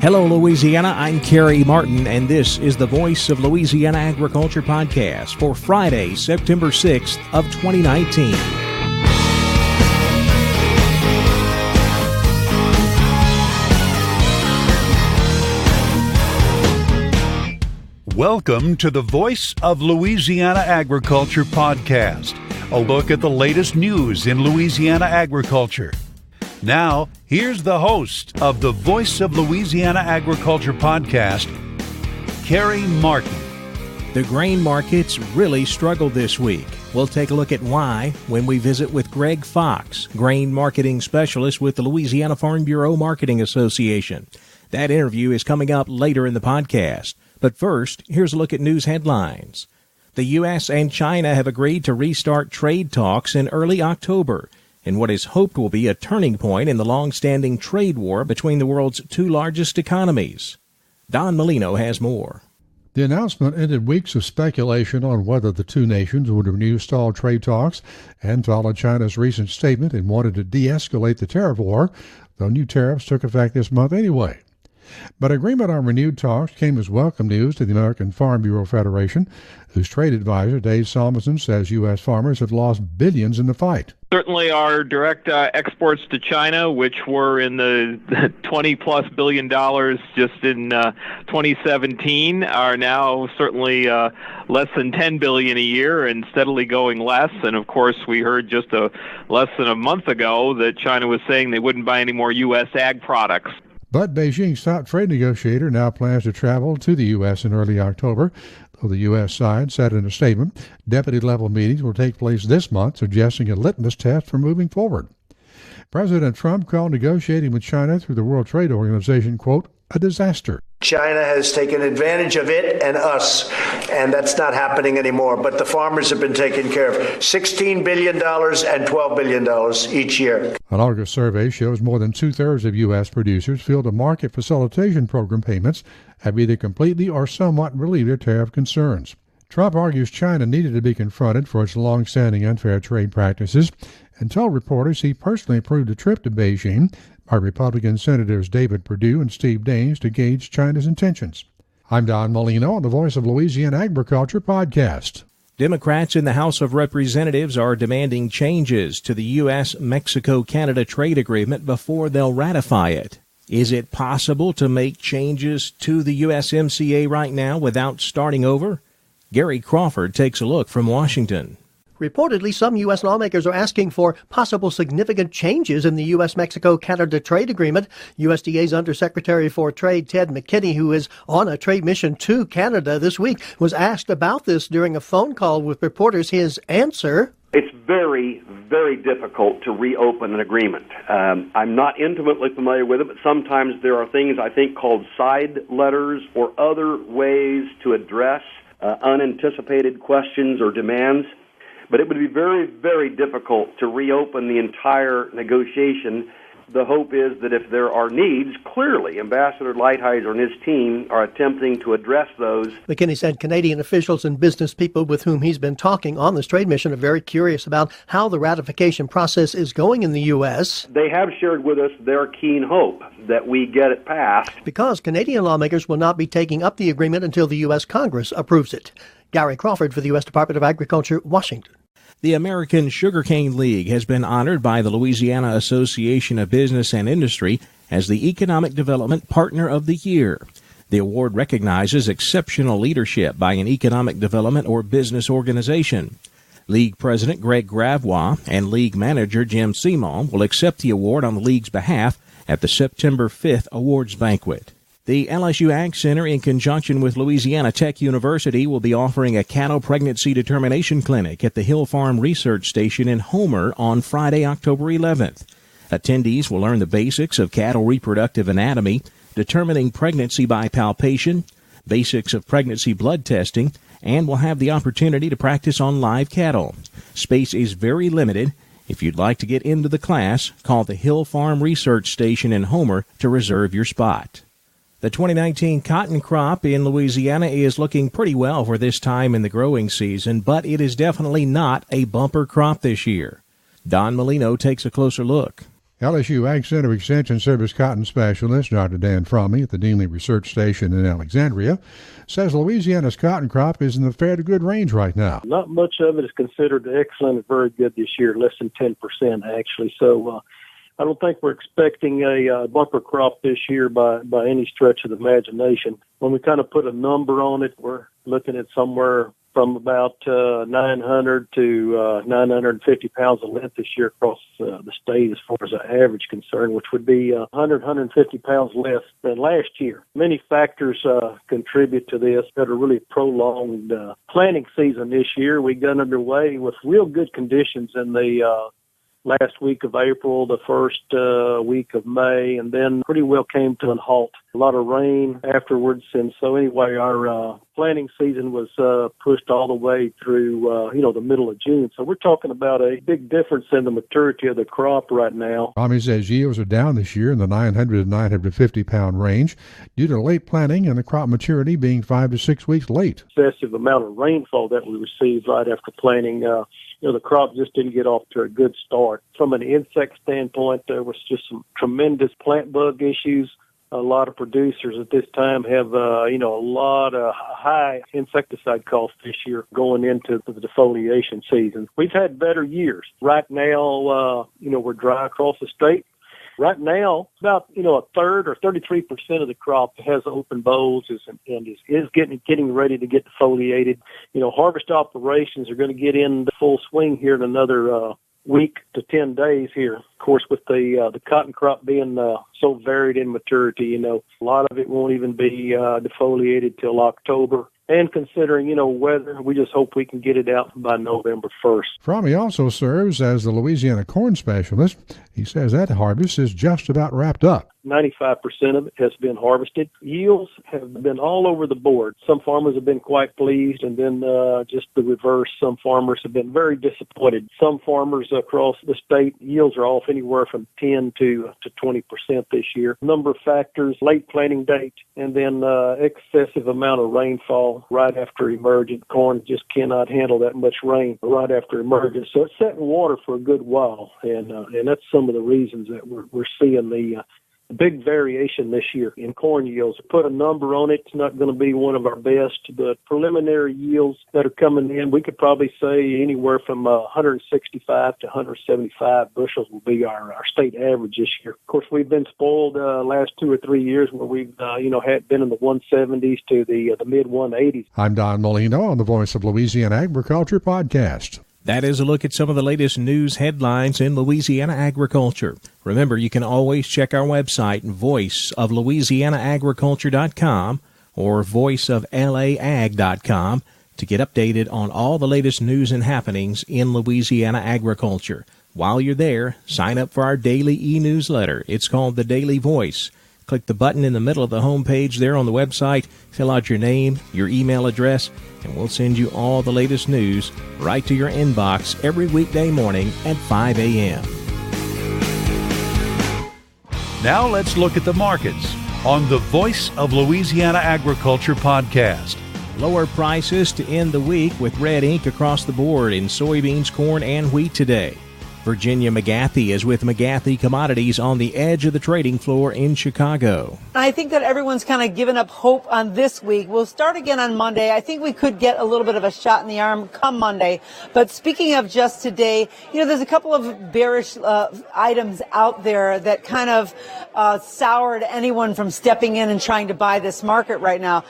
Hello, Louisiana. I'm Kerry Martin, and this is the Voice of Louisiana Agriculture podcast for Friday, September 6th of 2019. Welcome to the Voice of Louisiana Agriculture podcast, a look at the latest news in Louisiana agriculture. Now, here's the host of the Voice of Louisiana Agriculture podcast, Kerry Martin. The grain markets really struggled this week. We'll take a look at why when we visit with Greg Fox, grain marketing specialist with the Louisiana Farm Bureau Marketing Association. That interview is coming up later in the podcast. But first, here's a look at news headlines. The U.S. and China have agreed to restart trade talks in early October in what is hoped will be a turning point in the long-standing trade war between the world's two largest economies. Don Molino has more. The announcement ended weeks of speculation on whether the two nations would renew stalled trade talks and followed China's recent statement and wanted to de-escalate the tariff war, though new tariffs took effect this month anyway. But agreement on renewed talks came as welcome news to the American Farm Bureau Federation, whose trade advisor, Dave Salmonson, says U.S. farmers have lost billions in the fight. Certainly our direct exports to China, which were in the $20-plus billion just in 2017, are now certainly less than $10 billion a year and steadily going less. And, of course, we heard just less than a month ago that China was saying they wouldn't buy any more U.S. ag products. But Beijing's top trade negotiator now plans to travel to the U.S. in early October, though the U.S. side said in a statement deputy-level meetings will take place this month, suggesting a litmus test for moving forward. President Trump called negotiating with China through the World Trade Organization, quote, a disaster. China has taken advantage of it and us, and that's not happening anymore. But the farmers have been taken care of. $16 billion and $12 billion each year. An August survey shows more than two-thirds of U.S. producers feel the market facilitation program payments have either completely or somewhat relieved their tariff concerns. Trump argues China needed to be confronted for its long-standing unfair trade practices and told reporters he personally approved a trip to Beijing by Republican Senators David Perdue and Steve Daines to gauge China's intentions. I'm Don Molino on the Voice of Louisiana Agriculture podcast. Democrats in the House of Representatives are demanding changes to the U.S.-Mexico-Canada trade agreement before they'll ratify it. Is it possible to make changes to the USMCA right now without starting over? Gary Crawford takes a look from Washington. Reportedly, some U.S. lawmakers are asking for possible significant changes in the U.S.-Mexico-Canada trade agreement. USDA's Undersecretary for Trade, Ted McKinney, who is on a trade mission to Canada this week, was asked about this during a phone call with reporters. His answer: it's very, very difficult to reopen an agreement. I'm not intimately familiar with it, but sometimes there are things I think called side letters or other ways to address unanticipated questions or demands. But it would be very, very difficult to reopen the entire negotiation. The hope is that if there are needs, clearly Ambassador Lighthizer and his team are attempting to address those. McKinney said Canadian officials and business people with whom he's been talking on this trade mission are very curious about how the ratification process is going in the U.S. They have shared with us their keen hope that we get it passed, because Canadian lawmakers will not be taking up the agreement until the U.S. Congress approves it. Gary Crawford for the U.S. Department of Agriculture, Washington. The American Sugarcane League has been honored by the Louisiana Association of Business and Industry as the Economic Development Partner of the Year. The award recognizes exceptional leadership by an economic development or business organization. League President Greg Gravois and League Manager Jim Simon will accept the award on the League's behalf at the September 5th awards banquet. The LSU Ag Center, in conjunction with Louisiana Tech University, will be offering a cattle pregnancy determination clinic at the Hill Farm Research Station in Homer on Friday, October 11th. Attendees will learn the basics of cattle reproductive anatomy, determining pregnancy by palpation, basics of pregnancy blood testing, and will have the opportunity to practice on live cattle. Space is very limited. If you'd like to get into the class, call the Hill Farm Research Station in Homer to reserve your spot. The 2019 cotton crop in Louisiana is looking pretty well for this time in the growing season, but it is definitely not a bumper crop this year. Don Molino takes a closer look. LSU Ag Center Extension Service Cotton Specialist Dr. Dan Fromme at the Deanley Research Station in Alexandria says Louisiana's cotton crop is in the fair to good range right now. Not much of it is considered excellent or very good this year, less than 10% actually. So I don't think we're expecting a bumper crop this year by any stretch of the imagination. When we kind of put a number on it, we're looking at somewhere from about 900 to 950 pounds of length this year across the state as far as the average concerned, which would be 150 pounds less than last year. Many factors contribute to this that are really prolonged planting season this year. We got underway with real good conditions in the last week of April, the first week of May, and then pretty well came to a halt. A lot of rain afterwards, and so anyway, our planting season was pushed all the way through, the middle of June. So we're talking about a big difference in the maturity of the crop right now. Fromme says yields are down this year in the 900 to 950 pound range due to late planting and the crop maturity being 5 to 6 weeks late. Excessive amount of rainfall that we received right after planting. The crop just didn't get off to a good start. From an insect standpoint, there was just some tremendous plant bug issues. A lot of producers at this time have, a lot of high insecticide costs this year going into the defoliation season. We've had better years. Right now, we're dry across the state. Right now, about, a third or 33% of the crop has open bolls and is getting ready to get defoliated. Harvest operations are going to get into full swing here in another week to 10 days here. Of course, with the cotton crop being so varied in maturity, a lot of it won't even be defoliated till October. And considering, weather, we just hope we can get it out by November 1st. Fromme also serves as the Louisiana corn specialist. He says that harvest is just about wrapped up. 95% of it has been harvested. Yields have been all over the board. Some farmers have been quite pleased, and then just the reverse. Some farmers have been very disappointed. Some farmers across the state, yields are off anywhere from 10 to 20% this year. Number of factors, late planting date, and then excessive amount of rainfall right after emergence. Corn just cannot handle that much rain right after emergence. So it's sat in water for a good while, and that's some of the reasons that we're seeing the big variation this year in corn yields. To put a number on it, it's not going to be one of our best, but preliminary yields that are coming in, we could probably say anywhere from 165 to 175 bushels will be our state average this year. Of course, we've been spoiled last 2 or 3 years where we've had been in the 170s to the mid 180s. I'm Don Molino on the Voice of Louisiana Agriculture podcast. That is a look at some of the latest news headlines in Louisiana agriculture. Remember, you can always check our website, voiceoflouisianaagriculture.com or voiceoflaag.com, to get updated on all the latest news and happenings in Louisiana agriculture. While you're there, sign up for our daily e-newsletter. It's called The Daily Voice. Click the button in the middle of the home page there on the website, fill out your name, your email address, and we'll send you all the latest news right to your inbox every weekday morning at 5 a.m. Now let's look at the markets on the Voice of Louisiana Agriculture podcast. Lower prices to end the week with red ink across the board in soybeans, corn, and wheat today. Virginia McGathy is with McGathy Commodities on the edge of the trading floor in Chicago. I think that everyone's kind of given up hope on this week. We'll start again on Monday. I think we could get a little bit of a shot in the arm come Monday. But speaking of just today, there's a couple of bearish items out there that kind of soured anyone from stepping in and trying to buy this market right now.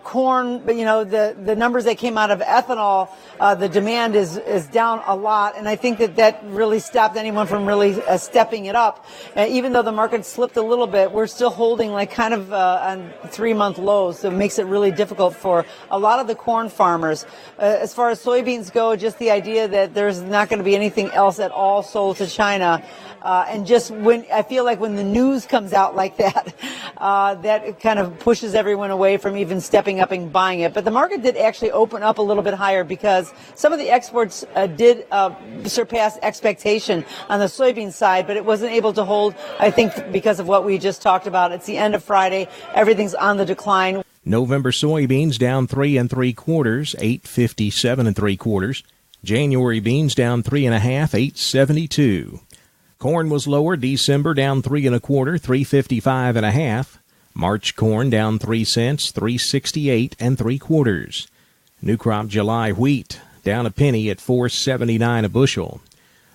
Corn, the numbers that came out of ethanol, the demand is down a lot. And I think that really stopped anyone from really stepping it up. Even though the market slipped a little bit, we're still holding like kind of on 3-month lows. So it makes it really difficult for a lot of the corn farmers. As far as soybeans go, just the idea that there's not going to be anything else at all sold to China. And just when I feel like when the news comes out like that, that kind of pushes everyone away from even stepping up and buying it. But the market did actually open up a little bit higher because some of the exports did surpass expectation on the soybean side, but it wasn't able to hold, I think, because of what we just talked about. It's the end of Friday. Everything's on the decline. November soybeans down 3 3/4, 857 3/4. January beans down 3 1/2, 872. Corn was lower. December down 3 1/4, 355 1/2. March corn down 3 cents, 368 3/4. New crop July wheat down a penny at 4.79 a bushel.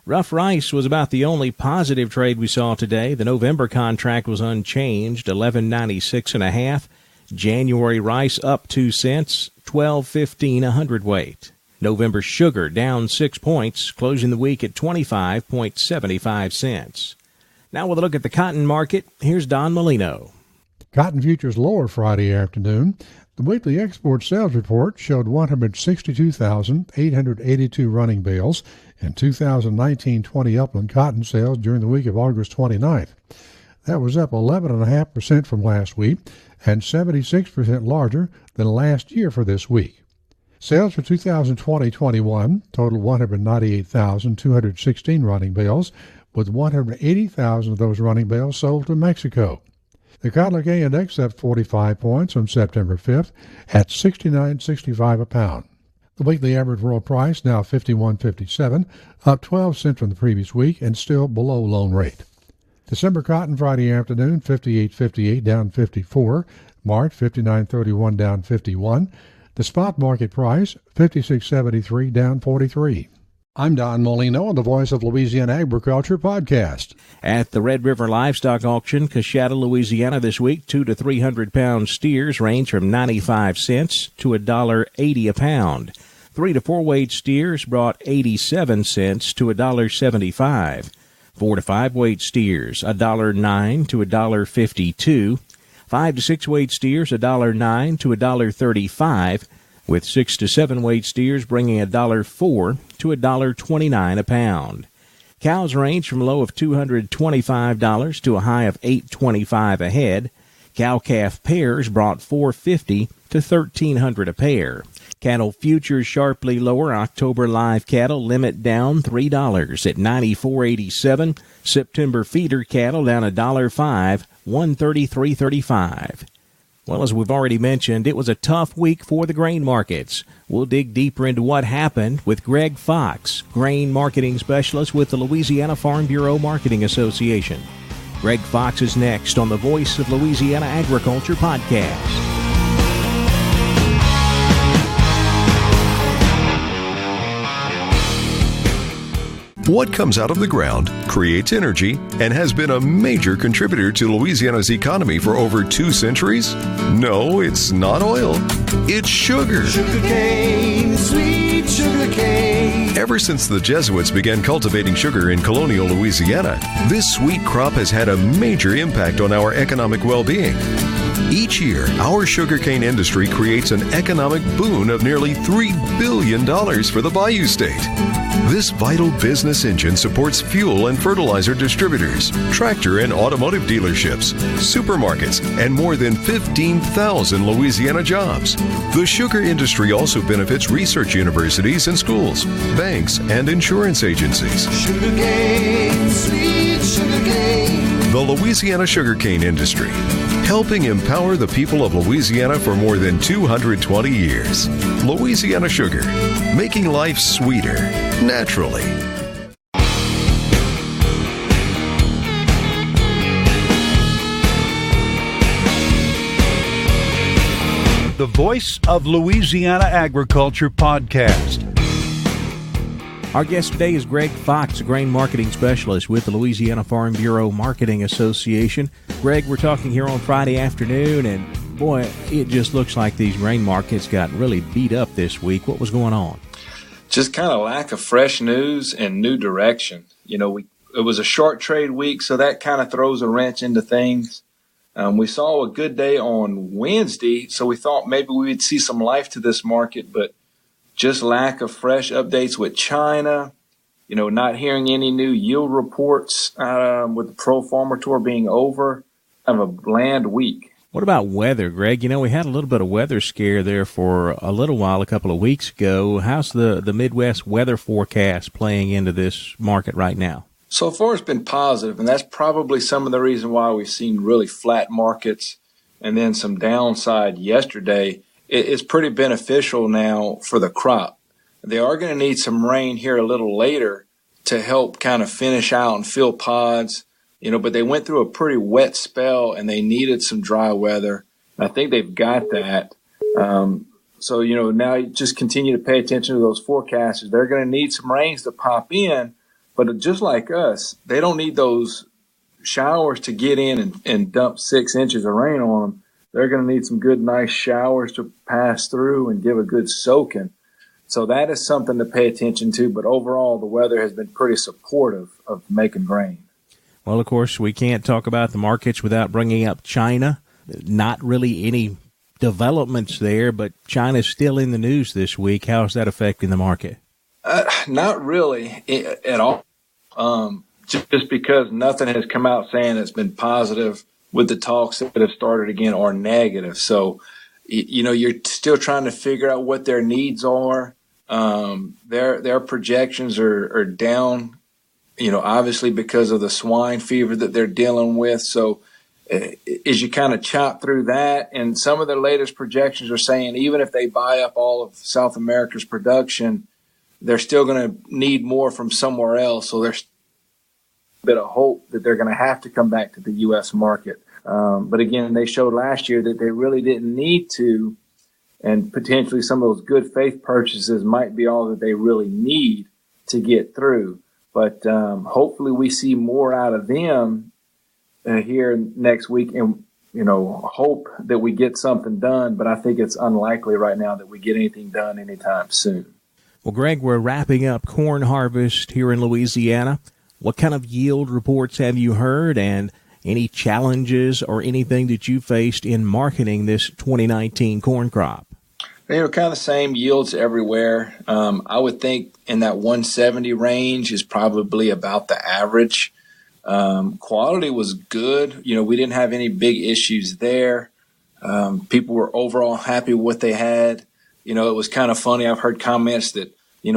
Rough rice was about the only positive trade we saw today. The November contract was unchanged, 11.96 1/2. January rice up 2 cents, 12.15 a hundredweight. November sugar down 6 points, closing the week at 25.75 cents. Now with a look at the cotton market, here's Don Molino. Cotton futures lower Friday afternoon. The weekly export sales report showed 162,882 running bales in 2019-20 upland cotton sales during the week of August 29th. That was up 11.5% from last week and 76% larger than last year for this week. Sales for 2020-21 totaled 198,216 running bales, with 180,000 of those running bales sold to Mexico. The Cotton K Index up 45 points on September 5th at 69.65 a pound. The weekly average world price now 51.57, up 12 cents from the previous week and still below loan rate. December cotton Friday afternoon 58.58 down 54, March 59.31 down 51. The spot market price 56.73 down 43. I'm Don Molino on the Voice of Louisiana Agriculture podcast. At the Red River Livestock Auction, Coshada, Louisiana this week, 2 to 300 pound steers range from 95 cents to $1.80 a pound. 3 to 4 weight steers brought 87 cents to $1.75. 4 to 5 weight steers $1.09 to $1.52. 5 to 6 weight steers $1.09 to $1.35. With 6 to 7 weight steers bringing $1.04 to $1.29 a pound. Cows range from a low of $225 to a high of $825 a head. Cow-calf pairs brought $450 to $1,300 a pair. Cattle futures sharply lower. October live cattle limit down $3 at $94.87. September feeder cattle down $1.05, $133.35. Well, as we've already mentioned, it was a tough week for the grain markets. We'll dig deeper into what happened with Greg Fox, grain marketing specialist with the Louisiana Farm Bureau Marketing Association. Greg Fox is next on the Voice of Louisiana Agriculture podcast. What comes out of the ground creates energy and has been a major contributor to Louisiana's economy for over 2 centuries? No, it's not oil. It's sugar. Sugarcane, sweet sugarcane. Ever since the Jesuits began cultivating sugar in colonial Louisiana, this sweet crop has had a major impact on our economic well-being. Each year, our sugarcane industry creates an economic boon of nearly $3 billion for the Bayou State. This vital business engine supports fuel and fertilizer distributors, tractor and automotive dealerships, supermarkets, and more than 15,000 Louisiana jobs. The sugar industry also benefits research universities and schools, banks, and insurance agencies. Sugarcane, sweet sugarcane. The Louisiana sugarcane industry, helping empower the people of Louisiana for more than 220 years. Louisiana Sugar, making life sweeter, naturally. The Voice of Louisiana Agriculture podcast. Our guest today is Greg Fox, a grain marketing specialist with the Louisiana Farm Bureau Marketing Association. Greg, we're talking here on Friday afternoon, and boy, it just looks like these grain markets got really beat up this week. What was going on? Just kind of lack of fresh news and new direction. You know, it was a short trade week, so that kind of throws a wrench into things. We saw a good day on Wednesday, so we thought maybe we would see some life to this market, but just lack of fresh updates with China, you know, not hearing any new yield reports with the Pro Farmer Tour being over, kind of a bland week. What about weather, Greg? You know, we had a little bit of weather scare there for a little while a couple of weeks ago. How's the Midwest weather forecast playing into this market right now? So far it's been positive, and that's probably some of the reason why we've seen really flat markets and then some downside yesterday. It's pretty beneficial now for the crop. They are going to need some rain here a little later to help kind of finish out and fill pods, but they went through a pretty wet spell and they needed some dry weather. And I think they've got that. So, now you just continue to pay attention to those forecasters. They're going to need some rains to pop in, but just like us, they don't need those showers to get in and dump 6 inches of rain on them. They're going to need some good, nice showers to pass through and give a good soaking. So that is something to pay attention to. But overall, the weather has been pretty supportive of making grain. Well, of course, we can't talk about the markets without bringing up China. Not really any developments there, but China's still in the news this week. How is that affecting the market? Not really at all. Just because nothing has come out saying it's been positive with the talks that have started again or negative. So, you're still trying to figure out what their needs are. Their projections are down, obviously because of the swine fever that they're dealing with. So as you kind of chop through that, and some of their latest projections are saying even if they buy up all of South America's production, they're still going to need more from somewhere else. So there's a bit of hope that they're going to have to come back to the U.S. market. But again, they showed last year that they really didn't need to, and potentially some of those good faith purchases might be all that they really need to get through. But hopefully we see more out of them here next week, and hope that we get something done. But I think it's unlikely right now that we get anything done anytime soon. Well, Greg, we're wrapping up corn harvest here in Louisiana. What kind of yield reports have you heard, and any challenges or anything that you faced in marketing this 2019 corn crop? Kind of the same yields everywhere. I would think in that 170 range is probably about the average. Quality was good. We didn't have any big issues there. People were overall happy with what they had. It was kind of funny. I've heard comments that,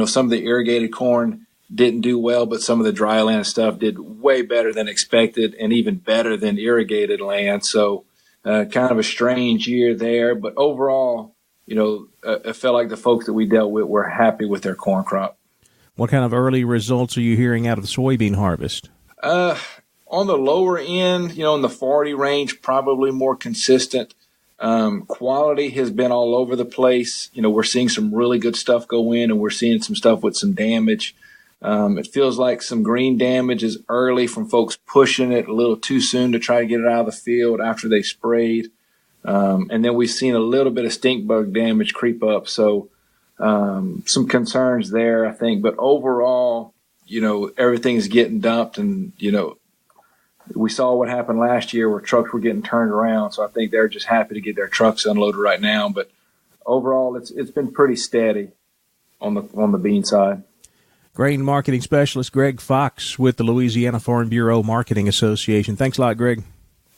some of the irrigated corn didn't do well, but some of the dry land stuff did way better than expected and even better than irrigated land. So kind of a strange year there. But overall, it felt like the folks that we dealt with were happy with their corn crop. What kind of early results are you hearing out of the soybean harvest? On the lower end, in the 40 range, probably more consistent. Quality has been all over the place. We're seeing some really good stuff go in, and we're seeing some stuff with some damage. It feels like some green damage is early from folks pushing it a little too soon to try to get it out of the field after they sprayed. And then we've seen a little bit of stink bug damage creep up. So some concerns there, I think. But overall, everything's getting dumped, and, we saw what happened last year where trucks were getting turned around. So I think they're just happy to get their trucks unloaded right now. But overall, it's been pretty steady on the bean side. Grain marketing specialist Greg Fox with the Louisiana Farm Bureau Marketing Association. Thanks a lot, Greg.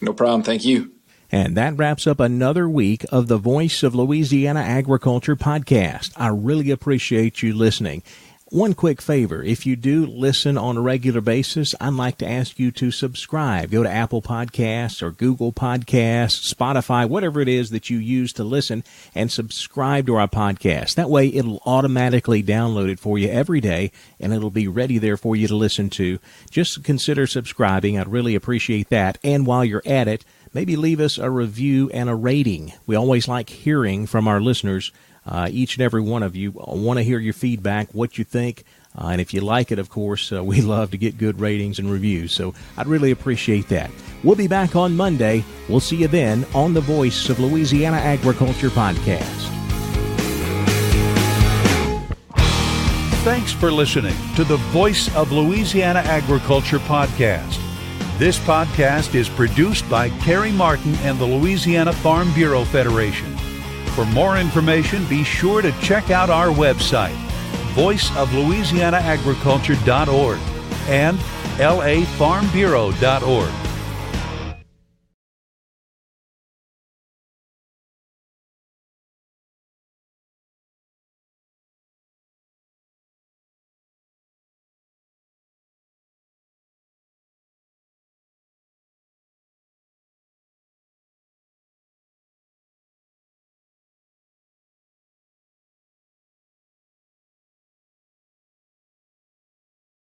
No problem. Thank you. And that wraps up another week of the Voice of Louisiana Agriculture podcast. I really appreciate you listening. One quick favor, if you do listen on a regular basis, I'd like to ask you to subscribe. Go to Apple Podcasts or Google Podcasts, Spotify, whatever it is that you use to listen, and subscribe to our podcast. That way it'll automatically download it for you every day, and it'll be ready there for you to listen to. Just consider subscribing. I'd really appreciate that. And while you're at it, maybe leave us a review and a rating. We always like hearing from our listeners. Each and every one of you want to hear your feedback, what you think, and if you like it, of course, we love to get good ratings and reviews, so I'd really appreciate that. We'll be back on Monday. We'll see you then on the Voice of Louisiana Agriculture podcast. Thanks for listening to the Voice of Louisiana Agriculture podcast. This podcast is produced by Kerry Martin and the Louisiana Farm Bureau Federation. For more information, be sure to check out our website, voiceoflouisianaagriculture.org and lafarmbureau.org.